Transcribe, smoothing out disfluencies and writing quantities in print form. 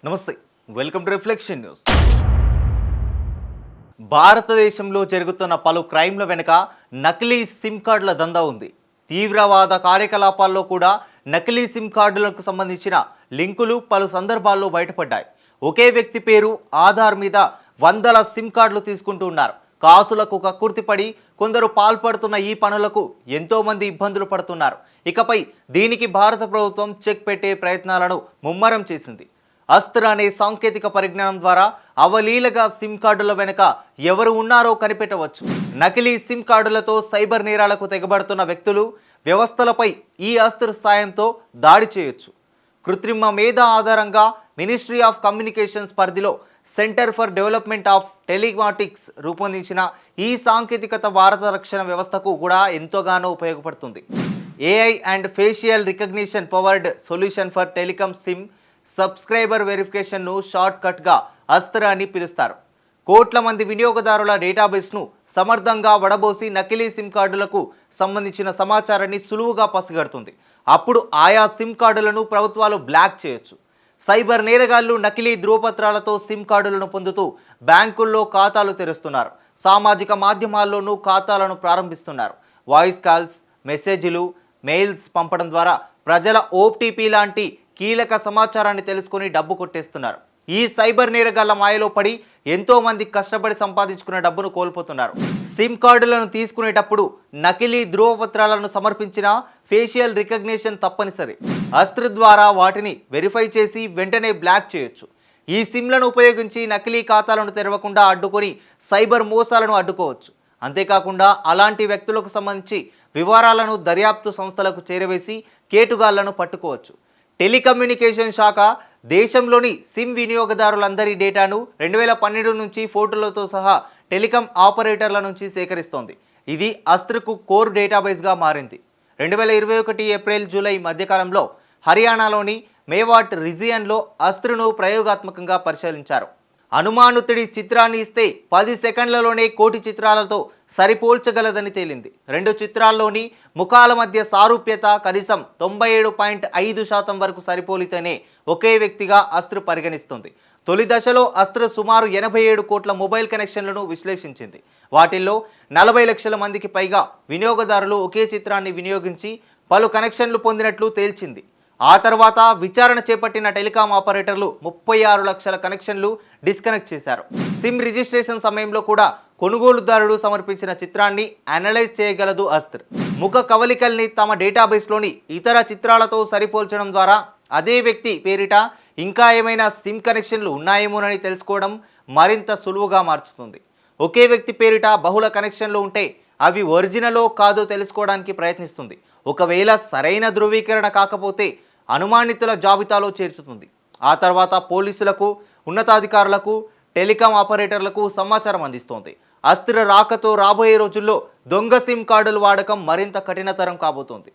నమస్తే, welcome to reflection news. భారతదేశంలో జరుగుతున్న పలు క్రైమ్ల వెనుక నకిలీ సిమ్ కార్డుల దందా ఉంది. తీవ్రవాద కార్యకలాపాల్లో కూడా నకిలీ సిమ్ కార్డులకు సంబంధించిన లింకులు పలు సందర్భాల్లో బయటపడ్డాయి. ఒకే వ్యక్తి పేరు, ఆధార్ మీద వందల సిమ్ కార్డులు తీసుకుంటూ ఉన్నారు. కాసులకు కక్కుర్తిపడి కొందరు పాల్పడుతున్న ఈ పనులకు ఎంతో మంది ఇబ్బందులు పడుతున్నారు. ఇకపై దీనికి భారత ప్రభుత్వం చెక్ పెట్టే ప్రయత్నాలను ముమ్మరం చేసింది. అస్త్ర అనే సాంకేతిక పరిజ్ఞానం ద్వారా అవలీలగా సిమ్ కార్డుల వెనుక ఎవరు ఉన్నారో కనిపెట్టవచ్చు. నకిలీ సిమ్ కార్డులతో సైబర్ నేరాలకు తెగబడుతున్న వ్యక్తులు, వ్యవస్థలపై ఈ అస్త్ర సాయంతో దాడి చేయొచ్చు. కృత్రిమ మేధ ఆధారంగా మినిస్ట్రీ ఆఫ్ కమ్యూనికేషన్స్ పరిధిలో centre for development of telematics రూపొందించిన ఈ సాంకేతికత భారత రక్షణ వ్యవస్థకు కూడా ఎంతోగానో ఉపయోగపడుతుంది. AI and facial recognition powered solution for telecom SIM subscriber వెరిఫికేషన్ను షార్ట్ కట్గా అస్త్ర అని పిలుస్తారు. కోట్ల మంది వినియోగదారుల డేటాబేస్ను సమర్థంగా వడబోసి నకిలీ సిమ్ కార్డులకు సంబంధించిన సమాచారాన్ని సులువుగా పసిగడుతుంది. అప్పుడు ఆయా సిమ్ కార్డులను ప్రభుత్వాలు బ్లాక్ చేయొచ్చు. సైబర్ నేరగాళ్లు నకిలీ ధృవపత్రాలతో సిమ్ కార్డులను పొందుతూ బ్యాంకుల్లో ఖాతాలు తెరుస్తున్నారు. సామాజిక మాధ్యమాల్లోనూ ఖాతాలను ప్రారంభిస్తున్నారు. వాయిస్ కాల్స్, మెసేజ్లు, మెయిల్స్ పంపడం ద్వారా ప్రజల ఓటీపీ లాంటి కీలక సమాచారాన్ని తెలుసుకొని డబ్బు కొట్టేస్తున్నారు. ఈ సైబర్ నేరగాళ్ల మాయలో పడి ఎంతో మంది కష్టపడి సంపాదించుకున్న డబ్బును కోల్పోతున్నారు. సిమ్ కార్డులను తీసుకునేటప్పుడు నకిలీ ధృవపత్రాలను సమర్పించిన ఫేషియల్ రికగ్నిషన్ తప్పనిసరి. అస్త్ర ద్వారా వాటిని వెరిఫై చేసి వెంటనే బ్లాక్ చేయొచ్చు. ఈ సిమ్లను ఉపయోగించి నకిలీ ఖాతాలను తెరవకుండా అడ్డుకొని సైబర్ మోసాలను అడ్డుకోవచ్చు. అంతేకాకుండా అలాంటి వ్యక్తులకు సంబంధించి వివరాలను దర్యాప్తు సంస్థలకు చేరవేసి కేటుగాళ్లను పట్టుకోవచ్చు. టెలికమ్యూనికేషన్ శాఖ దేశంలోని సిమ్ వినియోగదారులందరి డేటాను 2012 నుంచి ఫోటోలతో సహా టెలికాం ఆపరేటర్ల నుంచి సేకరిస్తోంది. ఇది అస్త్రకు కోర్ డేటాబేస్గా మారింది. 2021 ఏప్రిల్ జూలై మధ్యకాలంలో హర్యానాలోని మేవాట్ రీజియన్లో అస్త్రను ప్రయోగాత్మకంగా పరిశీలించారు. అనుమానితుడి చిత్రాన్ని ఇస్తే 10 సెకండ్లలోనే కోటి చిత్రాలతో సరిపోల్చగలదని తేలింది. 2 చిత్రాల్లోని ముఖాల మధ్య సారూప్యత కనీసం 97.5% వరకు సరిపోలితేనే ఒకే వ్యక్తిగా అస్త్ర పరిగణిస్తుంది. తొలి దశలో అస్త్ర సుమారు 87 కోట్ల మొబైల్ కనెక్షన్లను విశ్లేషించింది. వాటిల్లో 40 లక్షల మందికి పైగా వినియోగదారులు ఒకే చిత్రాన్ని వినియోగించి పలు కనెక్షన్లు పొందినట్లు తేల్చింది. ఆ తర్వాత విచారణ చేపట్టిన టెలికాం ఆపరేటర్లు 36 లక్షల కనెక్షన్లు డిస్కనెక్ట్ చేశారు. సిమ్ రిజిస్ట్రేషన్ సమయంలో కూడా కొనుగోలుదారుడు సమర్పించిన చిత్రాన్ని అనలైజ్ చేయగలదు అస్త్ర. ముఖ కవలికల్ని తమ డేటాబేస్లోని ఇతర చిత్రాలతో సరిపోల్చడం ద్వారా అదే వ్యక్తి పేరిట ఇంకా ఏమైనా సిమ్ కనెక్షన్లు ఉన్నాయేమోనని తెలుసుకోవడం మరింత సులువుగా మార్చుతుంది. ఒకే వ్యక్తి పేరిట బహుళ కనెక్షన్లు ఉంటే అవి ఒరిజినలో కాదో తెలుసుకోవడానికి ప్రయత్నిస్తుంది. ఒకవేళ సరైన ధృవీకరణ కాకపోతే అనుమానితుల జాబితాలో చేర్చుతుంది. ఆ తర్వాత పోలీసులకు, ఉన్నతాధికారులకు, టెలికాం ఆపరేటర్లకు సమాచారం అందిస్తోంది. అస్త్ర రాకతో రాబోయే రోజుల్లో దొంగ సిమ్ కార్డుల వాడకం మరింత కఠినతరం కాబోతోంది.